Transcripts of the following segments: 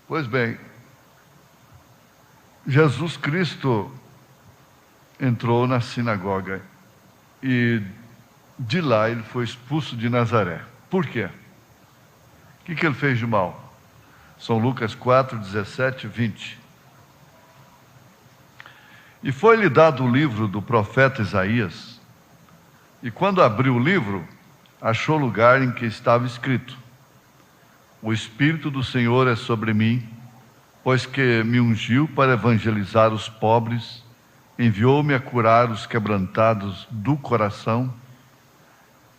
Pois bem, Jesus Cristo entrou na sinagoga e de lá ele foi expulso de Nazaré. Por quê? O que ele fez de mal? São Lucas 4, 17, 20. E foi-lhe dado o livro do profeta Isaías, e quando abriu o livro, achou lugar em que estava escrito: O Espírito do Senhor é sobre mim, pois que me ungiu para evangelizar os pobres, enviou-me a curar os quebrantados do coração,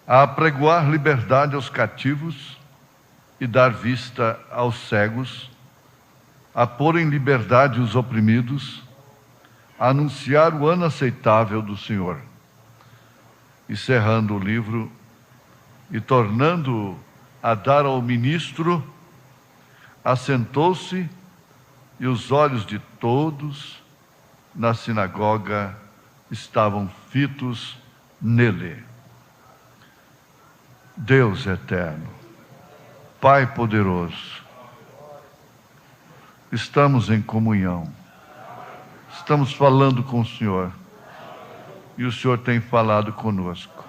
a apregoar liberdade aos cativos e dar vista aos cegos, a pôr em liberdade os oprimidos, a anunciar o ano aceitável do Senhor. E cerrando o livro e tornando a dar ao ministro, assentou-se, e os olhos de todos na sinagoga estavam fitos nele. Deus eterno, Pai poderoso, estamos em comunhão, estamos falando com o Senhor, e o Senhor tem falado conosco.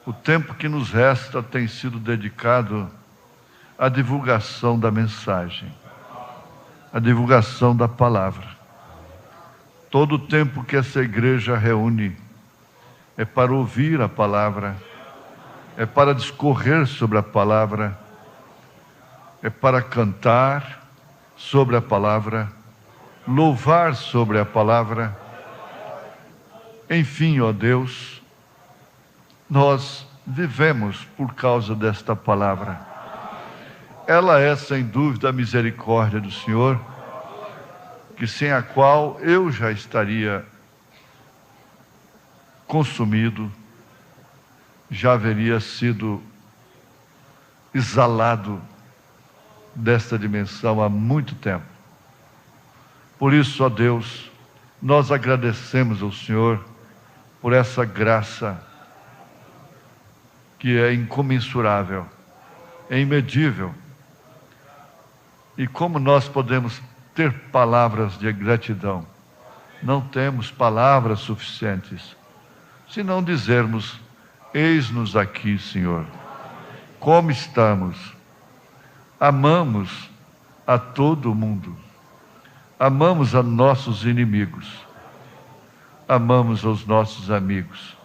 O tempo que nos resta tem sido dedicado à divulgação da mensagem, à divulgação da palavra. Todo o tempo que essa igreja reúne é para ouvir a palavra, é para discorrer sobre a palavra, é para cantar sobre a palavra, louvar sobre a palavra. Enfim, ó Deus, nós vivemos por causa desta palavra. Ela é, sem dúvida, a misericórdia do Senhor, que sem a qual eu já estaria consumido, já haveria sido exalado desta dimensão há muito tempo. Por isso, ó Deus, nós agradecemos ao Senhor por essa graça que é incomensurável, é imedível. E como nós podemos ter palavras de gratidão? Não temos palavras suficientes, se não dizermos: eis-nos aqui, Senhor. Como estamos? Amamos a todo mundo, amamos a nossos inimigos, amamos aos nossos amigos,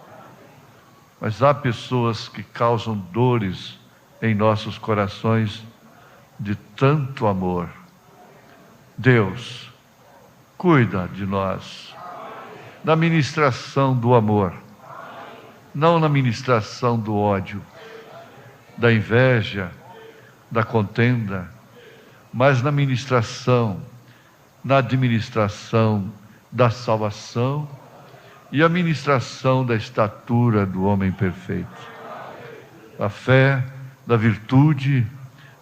mas há pessoas que causam dores em nossos corações de tanto amor. Deus, cuida de nós na ministração do amor, não na ministração do ódio, da inveja, da contenda, mas na ministração, na administração da salvação e a ministração da estatura do homem perfeito, da fé, da virtude,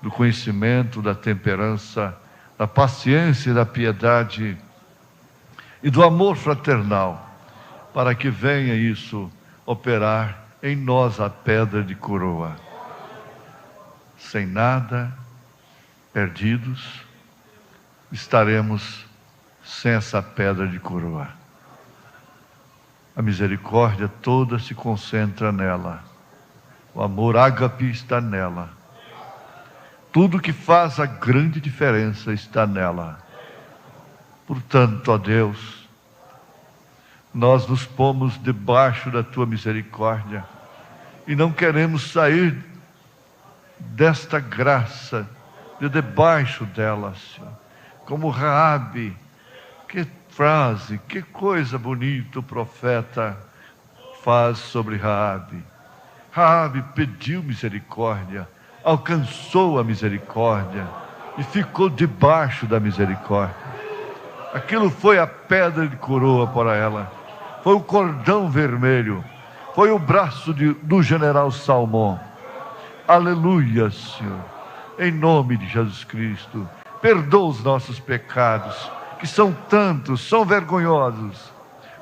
do conhecimento, da temperança, da paciência e da piedade e do amor fraternal, para que venha isso operar em nós a pedra de coroa. Sem nada, perdidos, estaremos sem essa pedra de coroa. A misericórdia toda se concentra nela. O amor ágape está nela. Tudo que faz a grande diferença está nela. Portanto, ó Deus, nós nos pomos debaixo da Tua misericórdia e não queremos sair desta graça, de debaixo dela, Senhor. Como Raabe, que frase, que coisa bonita o profeta faz sobre Raabe. Raabe pediu misericórdia, alcançou a misericórdia e ficou debaixo da misericórdia. Aquilo foi a pedra de coroa para ela, foi o cordão vermelho, foi o braço do general Salmão. Aleluia, Senhor, em nome de Jesus Cristo, perdoa os nossos pecados, que são tantos, são vergonhosos,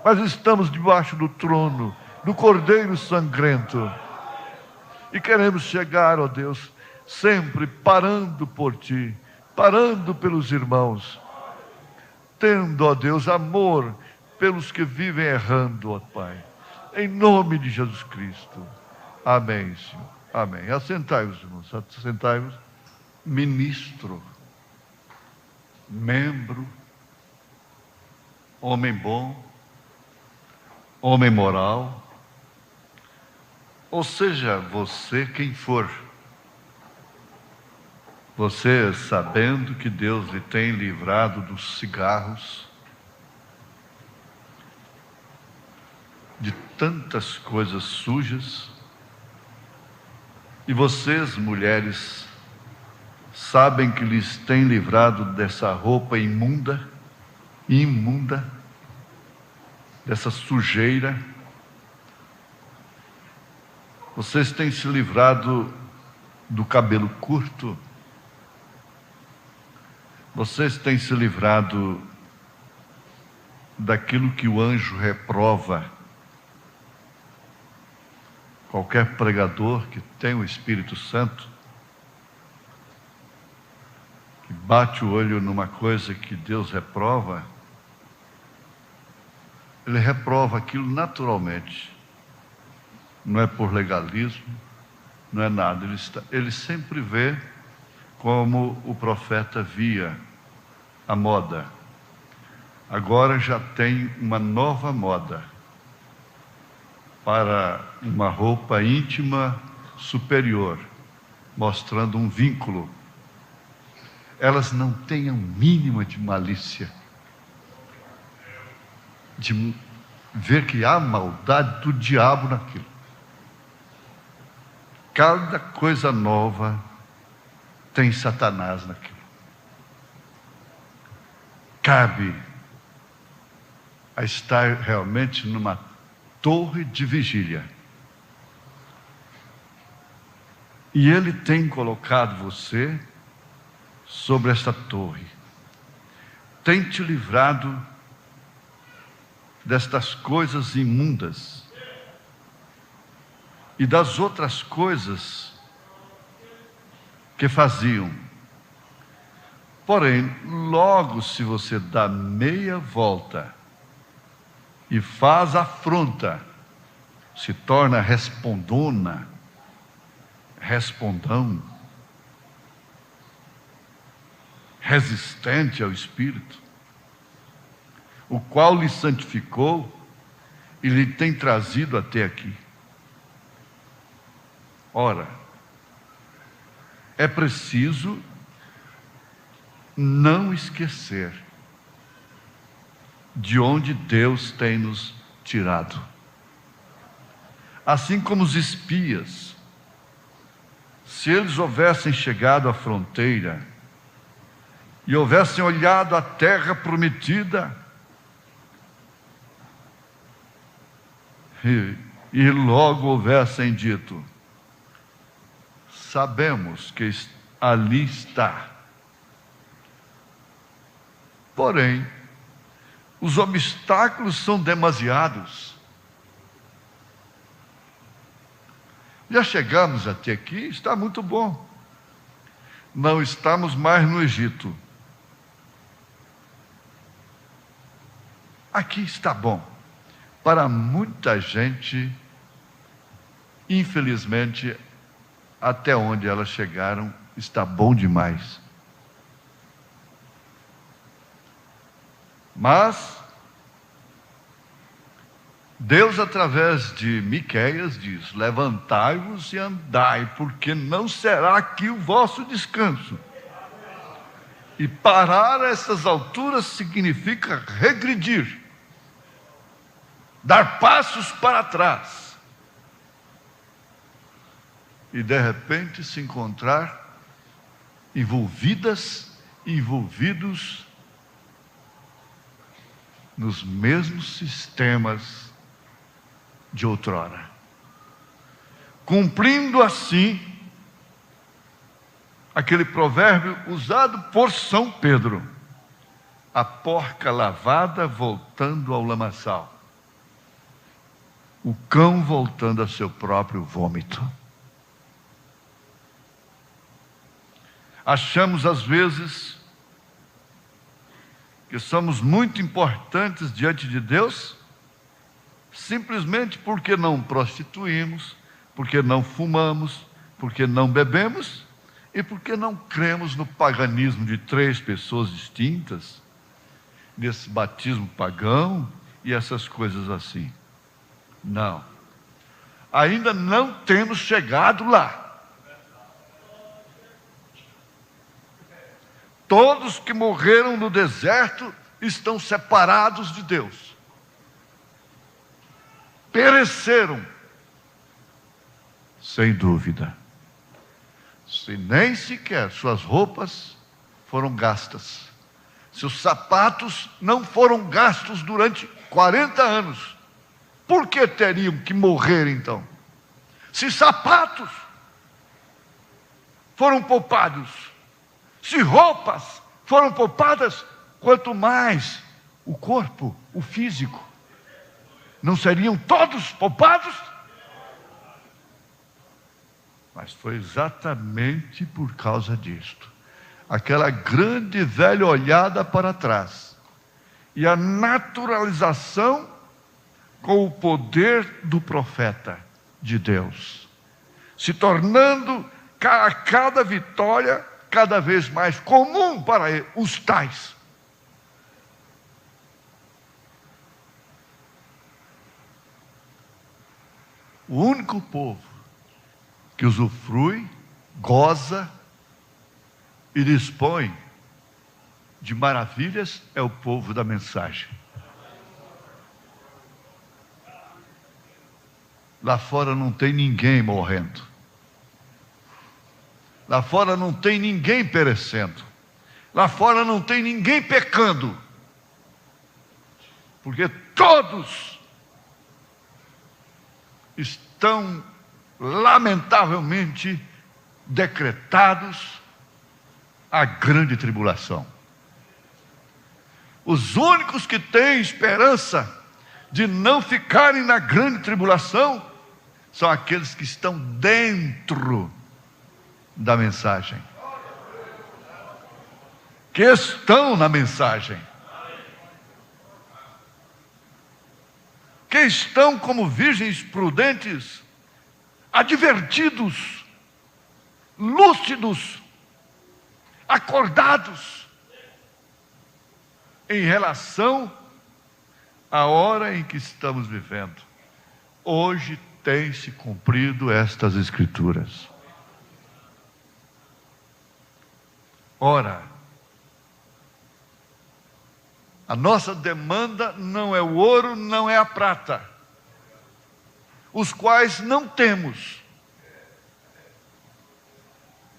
mas estamos debaixo do trono, do Cordeiro sangrento, e queremos chegar, ó Deus, sempre parando por Ti, parando pelos irmãos, tendo, ó Deus, amor pelos que vivem errando, ó Pai, em nome de Jesus Cristo. Amém, Senhor. Amém. Assentai-vos, irmãos, assentai-vos. Ministro, membro, homem bom, homem moral, ou seja, você quem for, você sabendo que Deus lhe tem livrado dos cigarros, de tantas coisas sujas, e vocês, mulheres, sabem que lhes tem livrado dessa roupa imunda, dessa sujeira. Vocês têm se livrado do cabelo curto, vocês têm se livrado daquilo que o anjo reprova. Qualquer pregador que tem o Espírito Santo, que bate o olho numa coisa que Deus reprova, ele reprova aquilo naturalmente. Não é por legalismo, não é nada. Ele sempre vê como o profeta via a moda. Agora já tem uma nova moda para uma roupa íntima superior, mostrando um vínculo. Elas não têm a mínima de malícia, de ver que há maldade do diabo naquilo. Cada coisa nova tem Satanás naquilo. Cabe a estar realmente numa torre de vigília. E Ele tem colocado você sobre esta torre. Tem te livrado destas coisas imundas e das outras coisas que faziam. Porém, logo se você dá meia volta e faz afronta, se torna respondona, respondão, resistente ao Espírito, o qual lhe santificou e lhe tem trazido até aqui. Ora, é preciso não esquecer de onde Deus tem nos tirado. Assim como os espias, se eles houvessem chegado à fronteira e houvessem olhado a terra prometida e logo houvessem dito: sabemos que ali está. Porém, os obstáculos são demasiados. Já chegamos até aqui, está muito bom. Não estamos mais no Egito. Aqui está bom. Para muita gente, infelizmente, até onde elas chegaram, está bom demais. Mas Deus, através de Miqueias, diz: levantai-vos e andai, porque não será aqui o vosso descanso. E parar a essas alturas significa regredir, dar passos para trás, e de repente se encontrar envolvidos nos mesmos sistemas de outrora, cumprindo assim aquele provérbio usado por São Pedro: a porca lavada voltando ao lamaçal, o cão voltando a seu próprio vômito. Achamos às vezes que somos muito importantes diante de Deus, simplesmente porque não prostituímos, porque não fumamos, porque não bebemos e porque não cremos no paganismo de 3 pessoas distintas, nesse batismo pagão e essas coisas assim. Não. Ainda não temos chegado lá. Todos que morreram no deserto estão separados de Deus. Pereceram, sem dúvida. Se nem sequer suas roupas foram gastas, seus sapatos não foram gastos durante 40 anos, por que teriam que morrer então? Se sapatos foram poupados, se roupas foram poupadas, quanto mais o corpo, o físico, não seriam todos poupados? Mas foi exatamente por causa disto, aquela grande e velha olhada para trás, e a naturalização com o poder do profeta de Deus, se tornando a cada vitória cada vez mais comum para os tais. O único povo que usufrui, goza e dispõe de maravilhas é o povo da mensagem. Lá fora não tem ninguém morrendo. Lá fora não tem ninguém perecendo. Lá fora não tem ninguém pecando. Porque todos estão lamentavelmente decretados a grande tribulação. Os únicos que têm esperança de não ficarem na grande tribulação são aqueles que estão dentro da mensagem, que estão na mensagem, que estão como virgens prudentes, advertidos, lúcidos, acordados em relação à hora em que estamos vivendo. Hoje tem se cumprido estas escrituras. Ora, a nossa demanda não é o ouro, não é a prata, os quais não temos,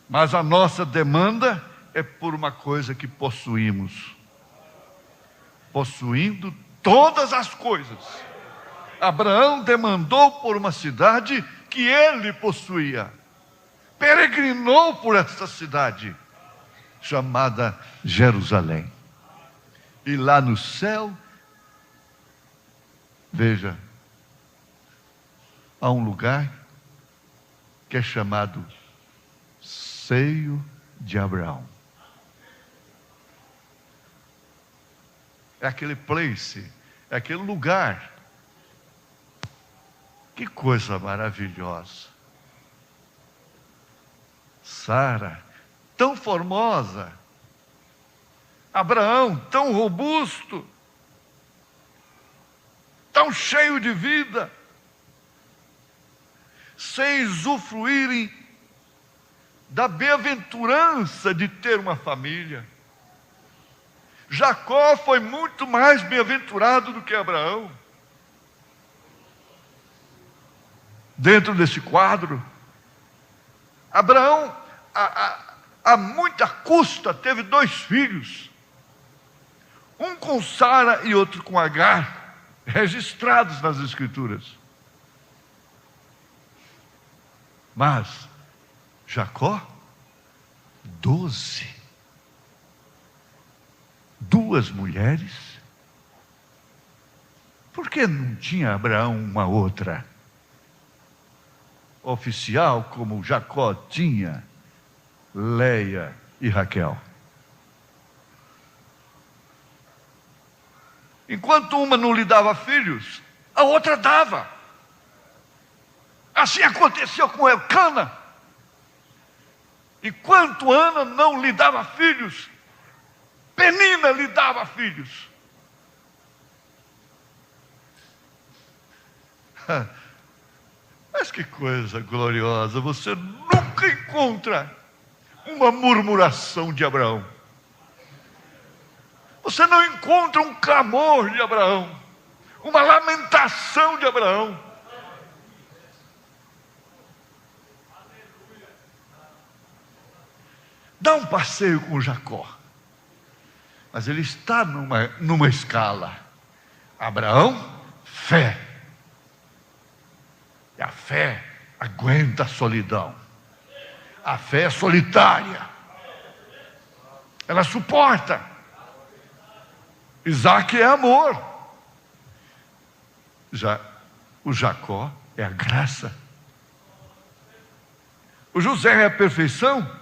mas a nossa demanda é por uma coisa que possuímos. Possuindo todas as coisas, Abraão demandou por uma cidade que ele possuía, peregrinou por esta cidade, chamada Jerusalém. E lá no céu, veja, há um lugar que é chamado Seio de Abraão. É aquele place, é aquele lugar. Que coisa maravilhosa. Sara, tão formosa. Abraão, tão robusto. Tão cheio de vida. Sem usufruírem da bem-aventurança de ter uma família. Jacó foi muito mais bem-aventurado do que Abraão. Dentro desse quadro, Abraão, a muita custa, teve 2 filhos. Um com Sara e outro com Agar, registrados nas Escrituras. Mas Jacó, 12. 2 mulheres. Por que não tinha Abraão uma outra oficial como Jacó tinha? Leia e Raquel. Enquanto uma não lhe dava filhos, a outra dava. Assim aconteceu com Elcana. Enquanto Ana não lhe dava filhos, Penina lhe dava filhos. Mas que coisa gloriosa, você nunca encontra uma murmuração de Abraão. Você não encontra um clamor de Abraão, uma lamentação de Abraão. Dá um passeio com Jacó, mas ele está numa escala. Abraão, fé. E a fé aguenta a solidão. A fé é solitária. Ela suporta. Isaac é amor. Já o Jacó é a graça. O José é a perfeição.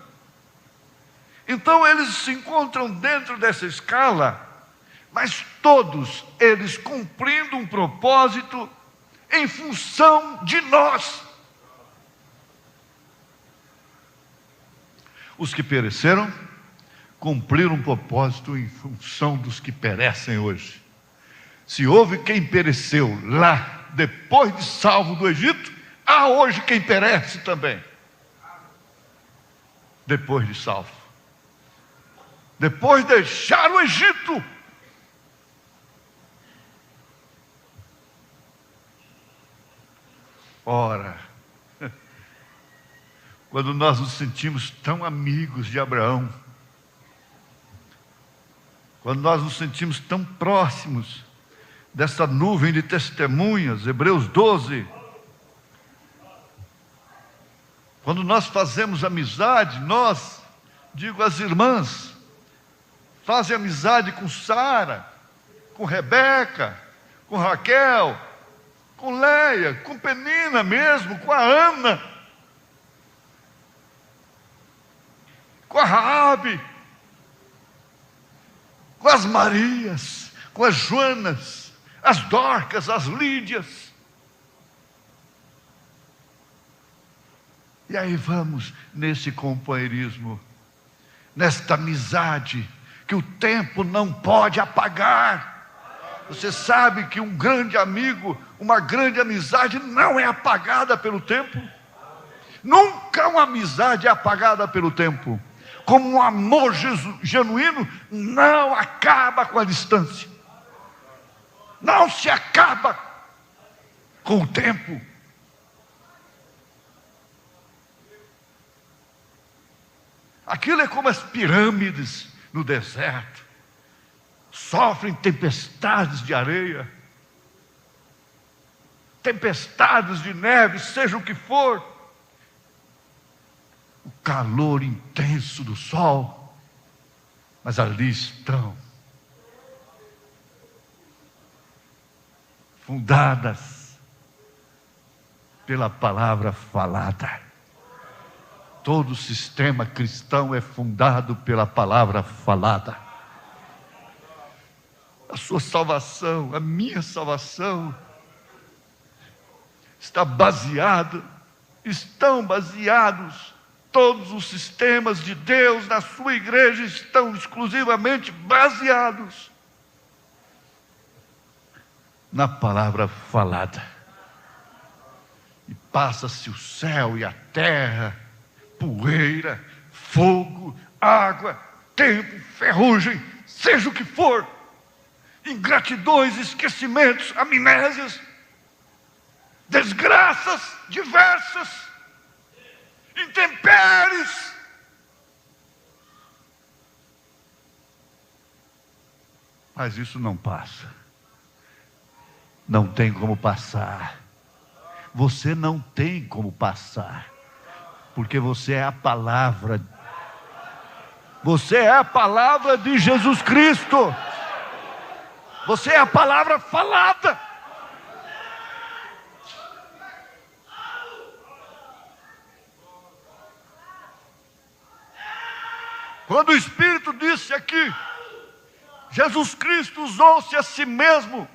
Então eles se encontram dentro dessa escala, mas todos eles cumprindo um propósito em função de nós. Os que pereceram cumpriram um propósito em função dos que perecem hoje. Se houve quem pereceu lá, depois de salvo do Egito, há hoje quem perece também, depois de salvo. Depois de deixar o Egito. Ora, quando nós nos sentimos tão amigos de Abraão, quando nós nos sentimos tão próximos dessa nuvem de testemunhas, Hebreus 12, quando nós fazemos amizade, nós, digo as irmãs, fazem amizade com Sara, com Rebeca, com Raquel, com Leia, com Penina mesmo, com a Ana, com a Raabe, com as Marias, com as Joanas, as Dorcas, as Lídias. E aí vamos nesse companheirismo, nesta amizade, que o tempo não pode apagar. Você sabe que um grande amigo, uma grande amizade não é apagada pelo tempo. Nunca uma amizade é apagada pelo tempo. Como um amor genuíno não acaba com a distância. Não se acaba com o tempo. Aquilo é como as pirâmides no deserto, sofrem tempestades de areia, tempestades de neve, seja o que for, o calor intenso do sol, mas ali estão, fundadas pela palavra falada. Todo o sistema cristão é fundado pela palavra falada. A sua salvação, a minha salvação, estão baseados, todos os sistemas de Deus na sua igreja estão exclusivamente baseados na palavra falada. E passa-se o céu e a terra, poeira, fogo, água, tempo, ferrugem, seja o que for, ingratidões, esquecimentos, amnésias, desgraças diversas, intempéries, mas isso não passa, não tem como passar. Você não tem como passar, porque você é a palavra. Você é a palavra de Jesus Cristo. Você é a palavra falada. Quando o Espírito disse aqui, Jesus Cristo usou-se a si mesmo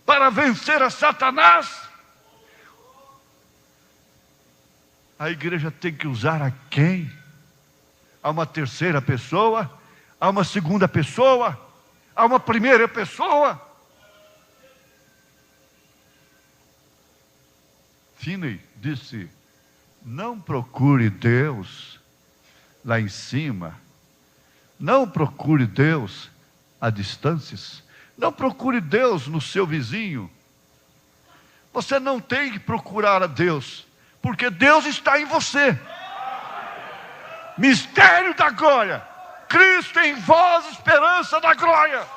para vencer a Satanás, a igreja tem que usar a quem? A uma terceira pessoa? A uma segunda pessoa? A uma primeira pessoa? Finney disse: não procure Deus lá em cima, não procure Deus a distâncias, não procure Deus no seu vizinho. Você não tem que procurar a Deus, porque Deus está em você. Mistério da glória, Cristo em vós, esperança da glória.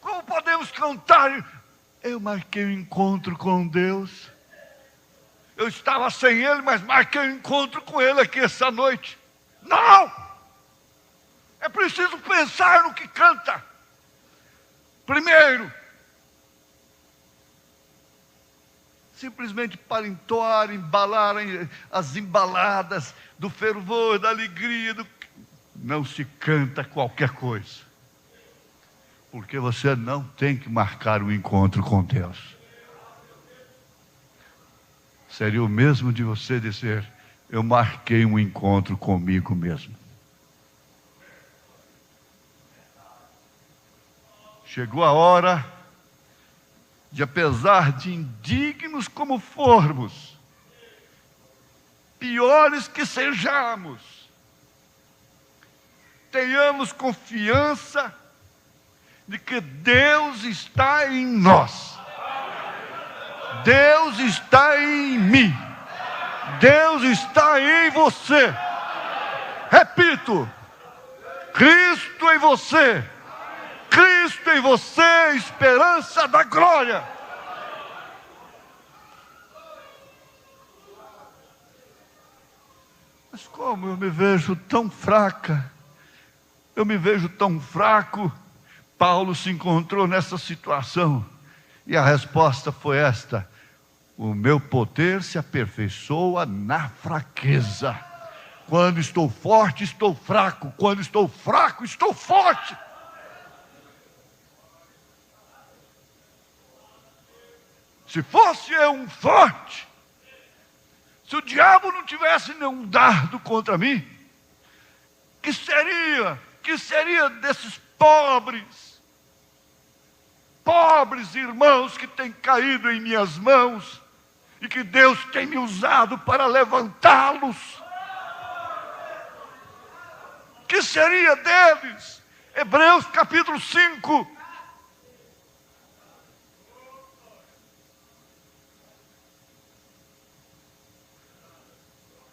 Como podemos cantar? Eu marquei um encontro com Deus. Eu estava sem Ele, mas marquei um encontro com Ele aqui essa noite. Não! É preciso pensar no que canta. Primeiro, simplesmente para entoar, embalar as embaladas do fervor, da alegria. Não se canta qualquer coisa, porque você não tem que marcar um encontro com Deus. Seria o mesmo de você dizer: eu marquei um encontro comigo mesmo. Chegou a hora de, apesar de indignos como formos, piores que sejamos, tenhamos confiança de que Deus está em nós. Deus está em mim. Deus está em você. Repito: Cristo em você. Cristo em você, esperança da glória. Mas como eu me vejo tão fraca, eu me vejo tão fraco. Paulo se encontrou nessa situação e a resposta foi esta: o meu poder se aperfeiçoa na fraqueza. Quando estou forte, estou fraco. Quando estou fraco, estou forte. Se fosse eu um forte, se o diabo não tivesse nenhum dardo contra mim, que seria desses pobres irmãos que têm caído em minhas mãos e que Deus tem me usado para levantá-los? Que seria deles? Hebreus capítulo 5.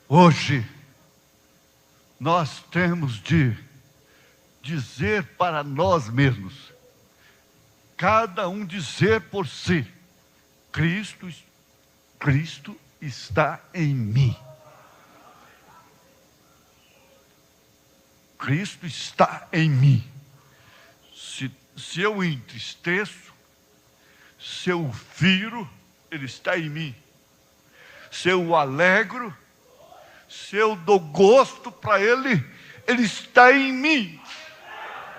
Hoje, nós temos de dizer para nós mesmos, cada um dizer por si: Cristo está em mim. Cristo está em mim. Se eu o entristeço, se eu o firo, Ele está em mim. Se eu o alegro, se eu dou gosto para Ele, Ele está em mim.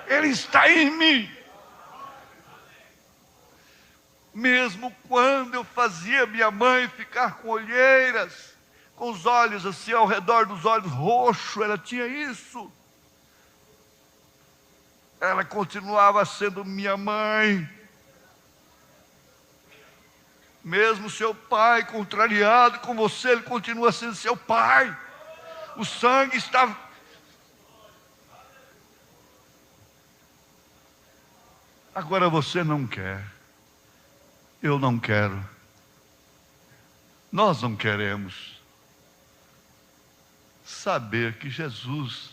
Ele está em mim. Mesmo quando eu fazia minha mãe ficar com olheiras, com os olhos assim ao redor dos olhos roxos, ela tinha isso. Ela continuava sendo minha mãe. Mesmo seu pai contrariado com você, ele continua sendo seu pai. O sangue está... Agora você não quer. Eu não quero. Nós não queremos saber que Jesus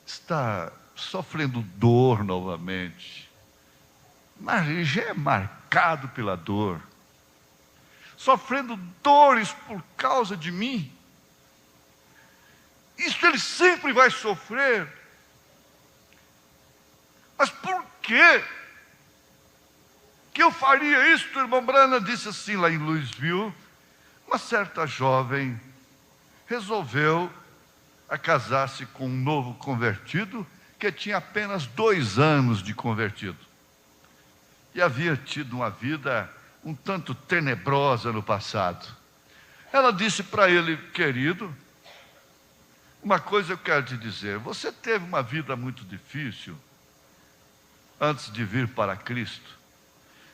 está sofrendo dor novamente. Mas ele já é marcado pela dor. Sofrendo dores por causa de mim. Isso ele sempre vai sofrer. Mas por quê que eu faria isso? O irmão Branham disse assim lá em Louisville: Uma certa jovem resolveu casar-se com um novo convertido que tinha apenas 2 anos de convertido. E havia tido uma vida um tanto tenebrosa no passado. Ela disse para ele: querido, uma coisa eu quero te dizer, você teve uma vida muito difícil antes de vir para Cristo.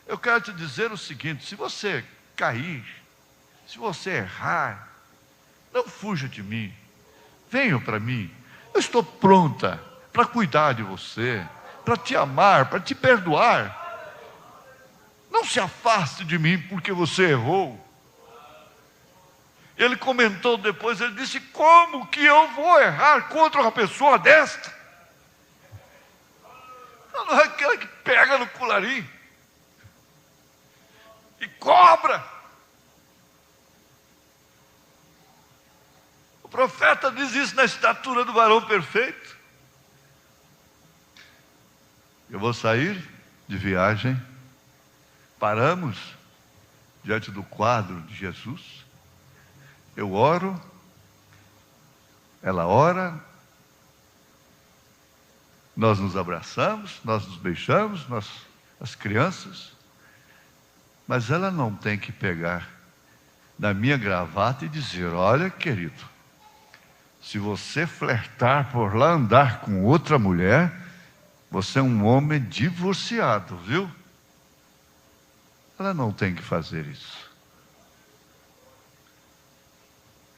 Eu quero te dizer o seguinte: se você cair, se você errar, não fuja de mim, venha para mim. Eu estou pronta para cuidar de você, para te amar, para te perdoar. Não se afaste de mim porque você errou. Ele comentou depois, ele disse: como que eu vou errar contra uma pessoa desta? Não é aquela que pega no colarinho e cobra. O profeta diz isso na estatura do varão perfeito. Eu vou sair de viagem, paramos diante do quadro de Jesus, eu oro, ela ora, nós nos abraçamos, nós nos beijamos, nós, as crianças, mas ela não tem que pegar na minha gravata e dizer: olha, querido, se você flertar por lá, andar com outra mulher, você é um homem divorciado, viu? Ela não tem que fazer isso.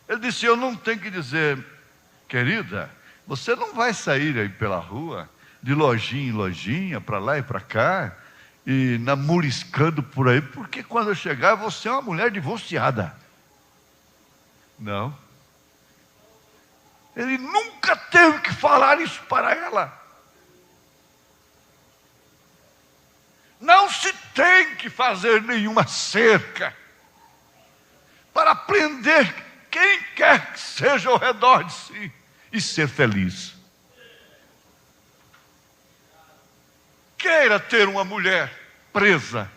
Ele disse: eu não tenho que dizer: querida, você não vai sair aí pela rua, de lojinha em lojinha, para lá e para cá, e namoriscando por aí, porque quando eu chegar você é uma mulher divorciada. Não. Ele nunca teve que falar isso para ela. Não se tem que fazer nenhuma cerca para prender quem quer que seja ao redor de si e ser feliz. Queira ter uma mulher presa,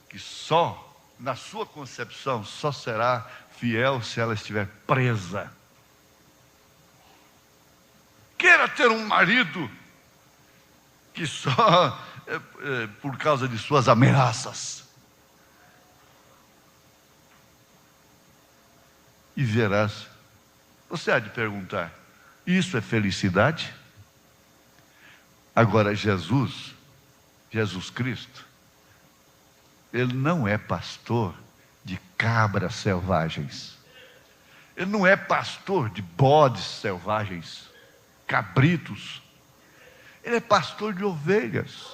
que só, na sua concepção, só será fiel se ela estiver presa. Queira ter um marido que só por causa de suas ameaças. E verás, você há de perguntar: isso é felicidade? Agora Jesus Cristo, Ele não é pastor de cabras selvagens. Ele não é pastor de bodes selvagens, cabritos. Ele é pastor de ovelhas.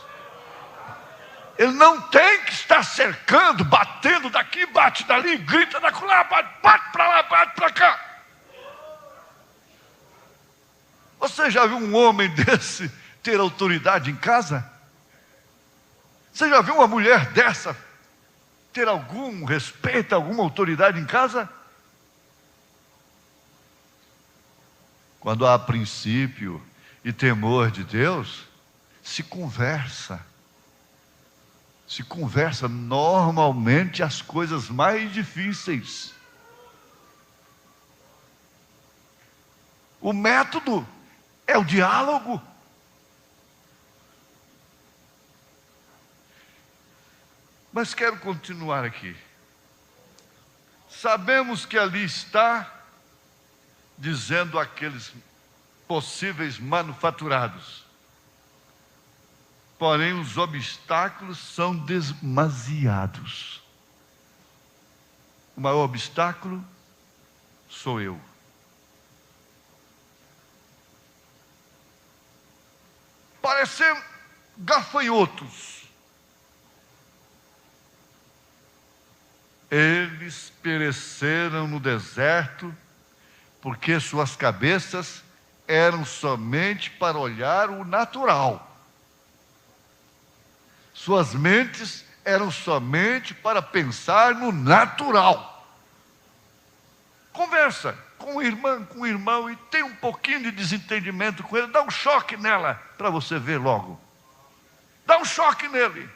Ele não tem que estar cercando, batendo daqui, bate dali, grita da lá, bate para lá, bate para cá. Você já viu um homem desse ter autoridade em casa? Você já viu uma mulher dessa ter algum respeito, alguma autoridade em casa? Quando há princípio e temor de Deus, se conversa normalmente as coisas mais difíceis. O método é o diálogo. Mas quero continuar aqui. Sabemos que ali está dizendo aqueles possíveis manufaturados. Porém, os obstáculos são demasiados. O maior obstáculo sou eu. Parecem gafanhotos. Eles pereceram no deserto, porque suas cabeças eram somente para olhar o natural. Suas mentes eram somente para pensar no natural. Conversa com o irmão e tem um pouquinho de desentendimento com ele, dá um choque nela para você ver logo. Dá um choque nele.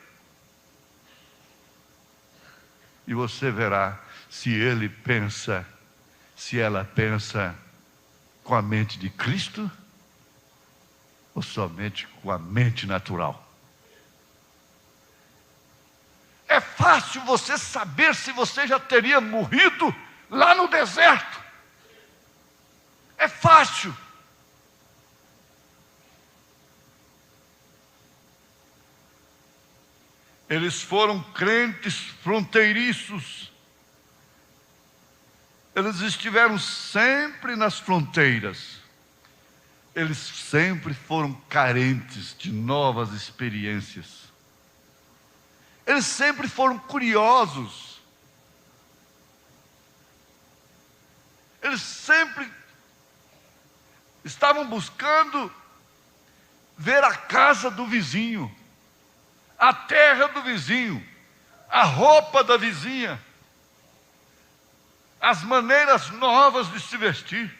E você verá se ele pensa, se ela pensa com a mente de Cristo ou somente com a mente natural. É fácil você saber se você já teria morrido lá no deserto. É fácil. Eles foram crentes fronteiriços. Eles estiveram sempre nas fronteiras. Eles sempre foram carentes de novas experiências. Eles sempre foram curiosos. Eles sempre estavam buscando ver a casa do vizinho, a terra do vizinho, a roupa da vizinha, as maneiras novas de se vestir,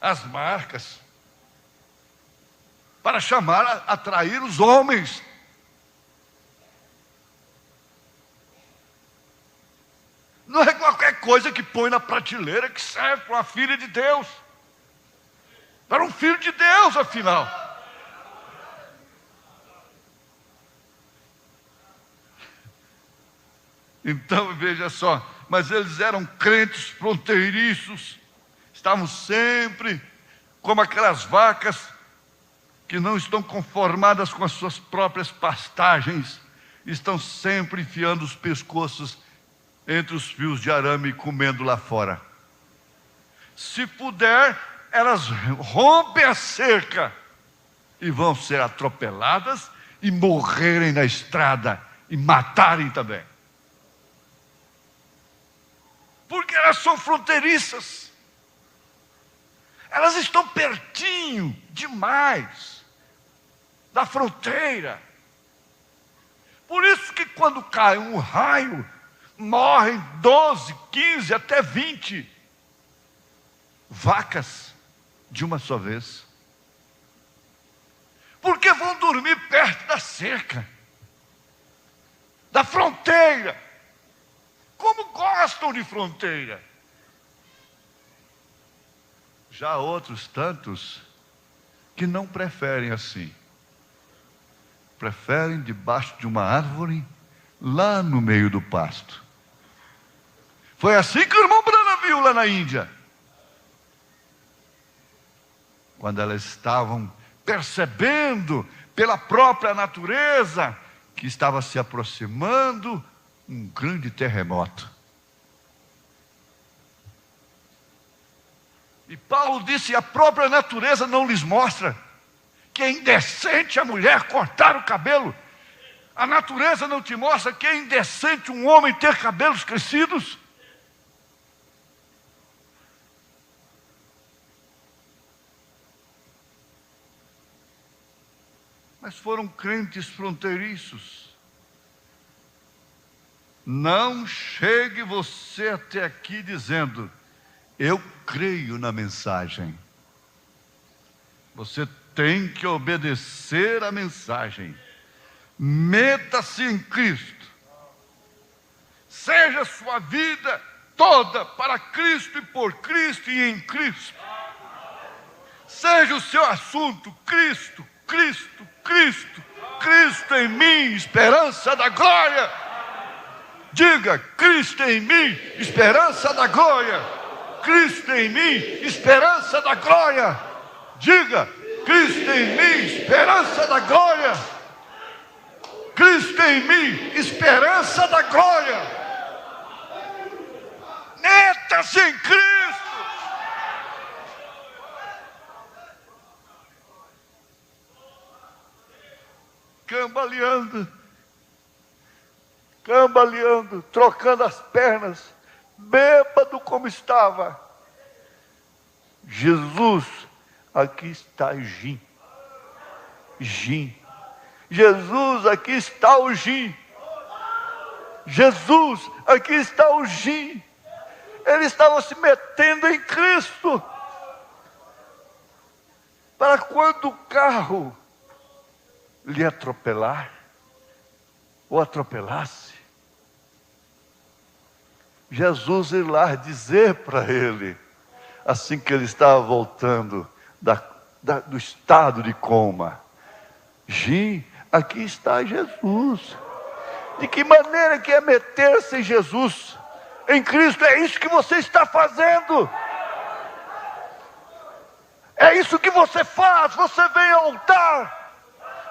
as marcas, para chamar, atrair os homens. Não é qualquer coisa que põe na prateleira que serve para uma filha de Deus, para um filho de Deus, afinal. Então, veja só, mas eles eram crentes fronteiriços, estavam sempre como aquelas vacas que não estão conformadas com as suas próprias pastagens, estão sempre enfiando os pescoços entre os fios de arame e comendo lá fora. Se puder, elas rompem a cerca e vão ser atropeladas e morrerem na estrada e matarem também. Porque elas são fronteiriças. Elas estão pertinho demais da fronteira. Por isso que quando cai um raio, morrem 12, 15, até 20 vacas de uma só vez. Porque vão dormir perto da cerca, da fronteira. Como gostam de fronteira. Já outros tantos que não preferem assim. Preferem debaixo de uma árvore, lá no meio do pasto. Foi assim que o irmão Branham viu lá na Índia. Quando elas estavam percebendo pela própria natureza que estava se aproximando um grande terremoto. E Paulo disse: a própria natureza não lhes mostra que é indecente a mulher cortar o cabelo. A natureza não te mostra que é indecente um homem ter cabelos crescidos. Mas foram crentes fronteiriços. Não chegue você até aqui dizendo: eu creio na mensagem. Você tem que obedecer à mensagem. Meta-se em Cristo. Seja sua vida toda para Cristo e por Cristo e em Cristo. Seja o seu assunto Cristo, Cristo, Cristo, Cristo em mim, esperança da glória. Diga: Cristo em mim, esperança da glória. Cristo em mim, esperança da glória. Diga: Cristo em mim, esperança da glória. Cristo em mim, esperança da glória. Meta-se em Cristo. Cambaleando, trocando as pernas, bêbado como estava. Jesus, aqui está gin. Jesus, aqui está o gin. Jesus, aqui está o gin. Ele estava se metendo em Cristo. Para quando o carro lhe atropelar, o atropelasse, Jesus ir lá dizer para ele, assim que ele estava voltando do estado de coma: Jim, aqui está Jesus. De que maneira que é meter-se em Jesus, em Cristo? É isso que você está fazendo. É isso que você faz. Você vem ao altar,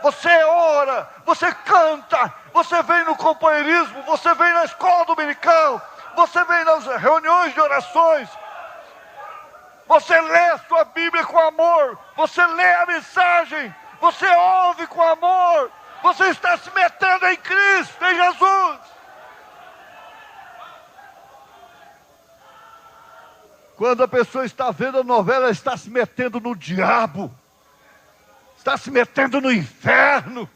você ora, você canta, você vem no companheirismo, você vem na escola dominical, você vem nas reuniões de orações, você lê a sua Bíblia com amor, você lê a mensagem, você ouve com amor, você está se metendo em Cristo, em Jesus. Quando a pessoa está vendo a novela, ela está se metendo no diabo, está se metendo no inferno.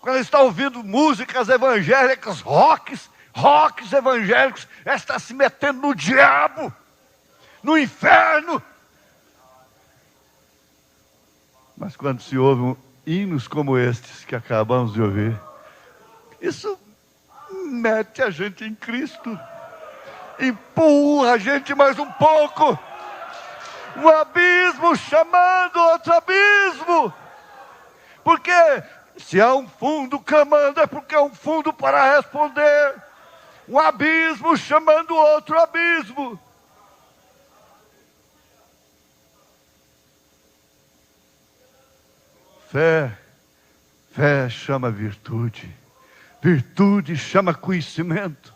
Quando ela está ouvindo músicas evangélicas, rocks evangélicos, ela está se metendo no diabo, no inferno. Mas quando se ouvem hinos como estes que acabamos de ouvir, isso mete a gente em Cristo, empurra a gente mais um pouco, um abismo chamando outro abismo, porque se há um fundo clamando, é porque há um fundo para responder, um abismo chamando outro abismo. Fé chama virtude, virtude chama conhecimento,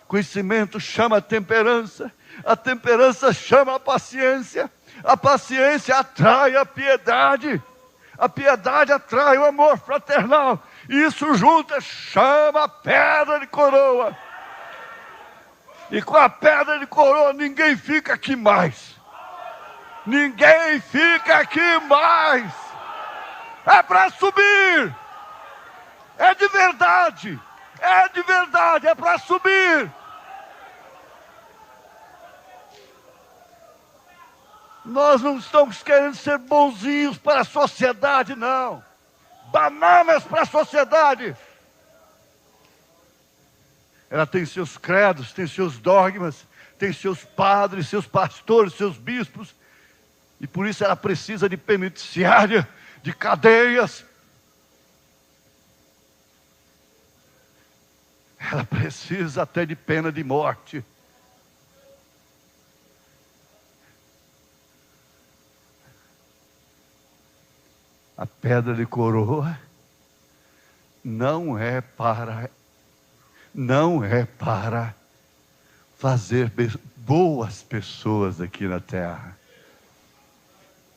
conhecimento chama temperança, a temperança chama a paciência atrai a piedade atrai o amor fraternal, e isso junto chama a pedra de coroa. E com a pedra de coroa ninguém fica aqui mais, ninguém fica aqui mais. É para subir, é de verdade, é para subir. Nós não estamos querendo ser bonzinhos para a sociedade, não. Bananas para a sociedade. Ela tem seus credos, tem seus dogmas, tem seus padres, seus pastores, seus bispos, e por isso ela precisa de penitenciária, de cadeias. Ela precisa até de pena de morte. A pedra de coroa não é para fazer boas pessoas aqui na terra.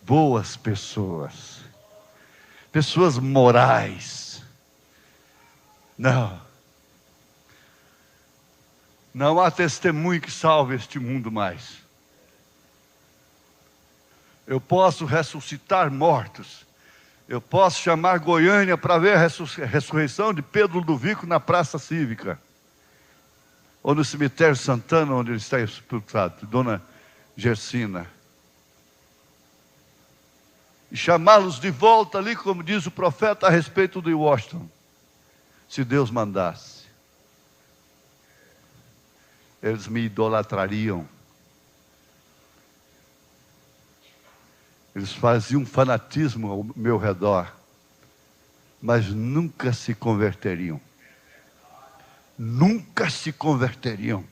Boas pessoas. Pessoas morais. Não há testemunho que salve este mundo mais. Eu posso ressuscitar mortos. Eu posso chamar Goiânia para ver a ressurreição de Pedro Ludovico na Praça Cívica, ou no cemitério Santana, onde ele está sepultado, Dona Gersina, e chamá-los de volta ali, como diz o profeta a respeito de Washington, se Deus mandasse. Eles me idolatrariam. Eles faziam fanatismo ao meu redor, mas nunca se converteriam. Nunca se converteriam.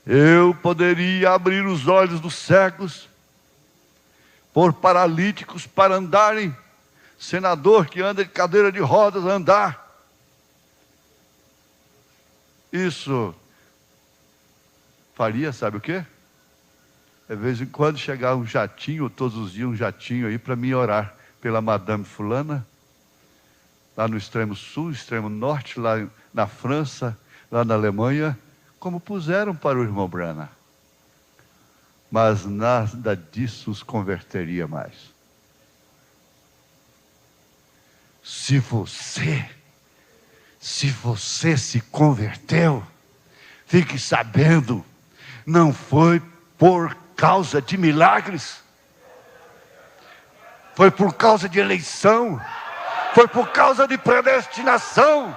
Eu poderia abrir os olhos dos cegos, pôr paralíticos para andarem, senador que anda de cadeira de rodas andar. Isso faria, sabe o quê? De vez em quando chegar um jatinho, todos os dias um jatinho aí para mim orar pela Madame Fulana, lá no extremo sul, extremo norte, lá na França, lá na Alemanha, como puseram para o irmão Branham. Mas nada disso os converteria mais. Se você se converteu, fique sabendo, não foi por causa de milagres. Foi por causa de eleição. Foi por causa de predestinação.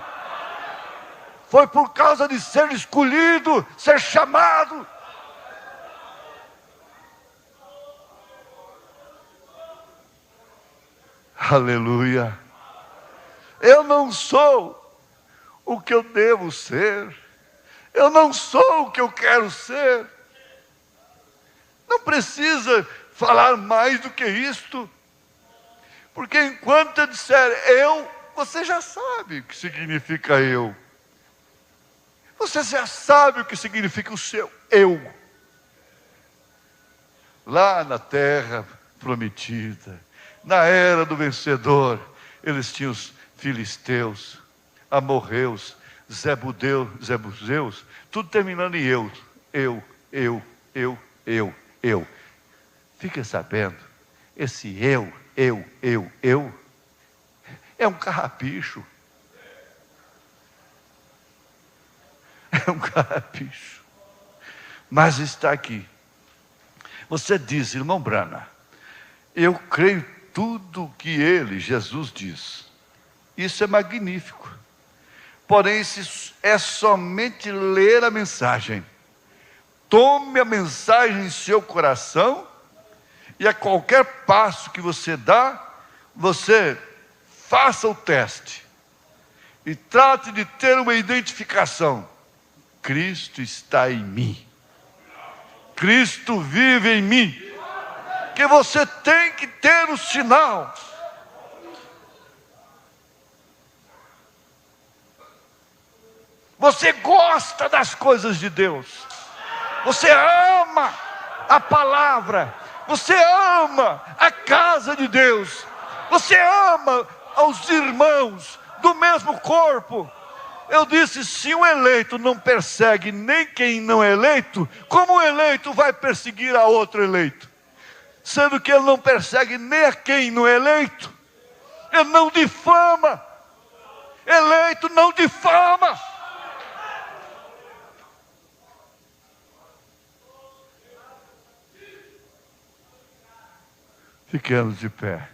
Foi por causa de ser escolhido, ser chamado. Aleluia. Eu não sou o que eu devo ser. Eu não sou o que eu quero ser. Não precisa falar mais do que isto. Porque enquanto eu disser eu, você já sabe o que significa eu. Você já sabe o que significa o seu eu. Lá na terra prometida, na era do vencedor, eles tinham os filisteus, amorreus, zebuseus, tudo terminando em eu. Fica sabendo, esse eu, é um carrapicho. É um carrapicho. Mas está aqui. Você diz, irmão Brana, eu creio tudo que ele, Jesus, diz. Isso é magnífico. Porém, isso é somente ler a mensagem. Tome a mensagem em seu coração e a qualquer passo que você dá, você faça o teste. E trate de ter uma identificação. Cristo está em mim. Cristo vive em mim. Que você tem que ter o sinal. Você gosta das coisas de Deus. Você ama a palavra. Você ama a casa de Deus. Você ama os irmãos do mesmo corpo. Eu disse, se um eleito não persegue nem quem não é eleito, como o eleito vai perseguir a outro eleito? Sendo que ele não persegue nem a quem não é eleito. Ele não difama. Eleito não difama. Fiquemos de pé.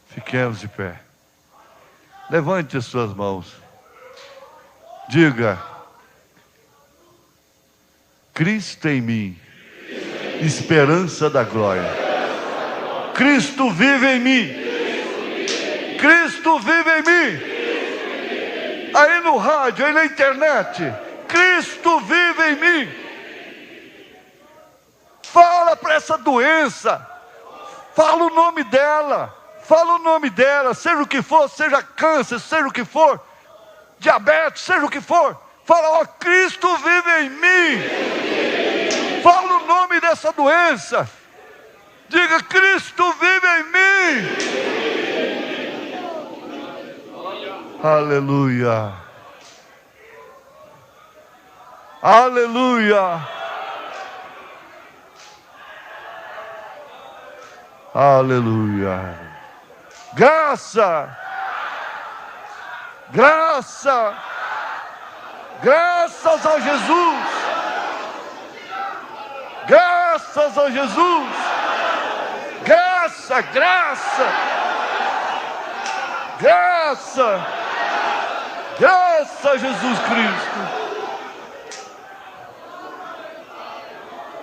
Fiquemos de pé. Levante as suas mãos. Diga: Cristo em mim, esperança da glória. Cristo vive em mim. Cristo vive em mim. Aí no rádio, aí na internet, Cristo vive em mim. Fala para essa doença. Fala o nome dela. Fala o nome dela, seja o que for, seja câncer, seja o que for, diabetes, seja o que for. Fala, ó, Cristo vive em mim. Fala o nome dessa doença. Diga, Cristo vive em mim. Aleluia. Aleluia. Aleluia. Graça, graça, graças a Jesus, graças a Jesus, graça, graça, graça, graça a Jesus Cristo.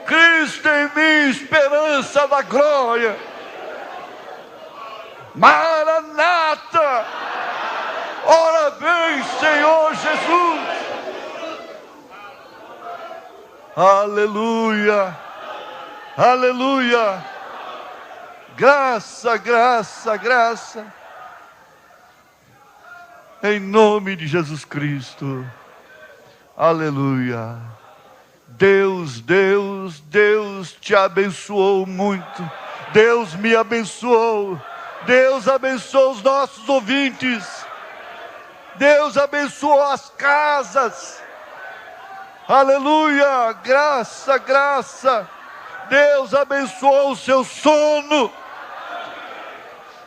Cristo em mim, esperança da glória. Maranata, ora vem, Senhor Jesus. Aleluia, aleluia, graça, graça, graça, em nome de Jesus Cristo, aleluia. Deus te abençoou muito, Deus me abençoou. Deus abençoou os nossos ouvintes. Deus abençoou as casas. Aleluia, graça, graça. Deus abençoou o seu sono.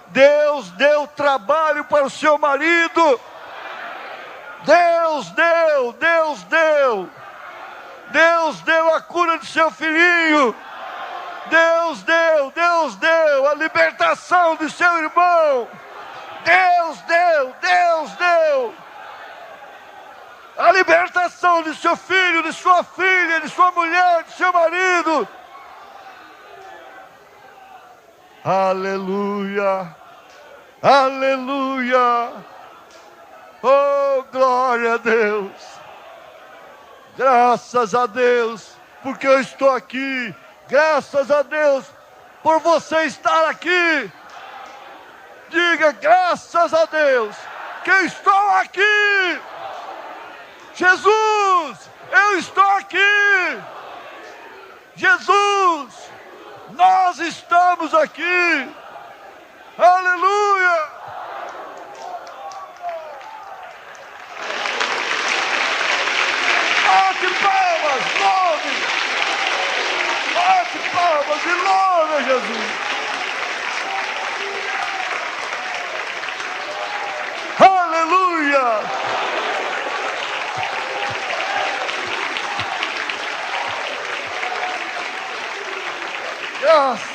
Deus deu trabalho para o seu marido. Deus deu. Deus deu a cura do seu filhinho. Deus deu a libertação de seu irmão. Deus deu a libertação de seu filho, de sua filha, de sua mulher, de seu marido. Aleluia, aleluia. Oh, glória a Deus. Graças a Deus, porque eu estou aqui. Graças a Deus por você estar aqui. Diga graças a Deus que eu estou aqui. Jesus, eu estou aqui. Jesus, nós estamos aqui. Aleluia. Bate palmas, louve. Bate palmas e louve a Jesus. Aleluia. Graças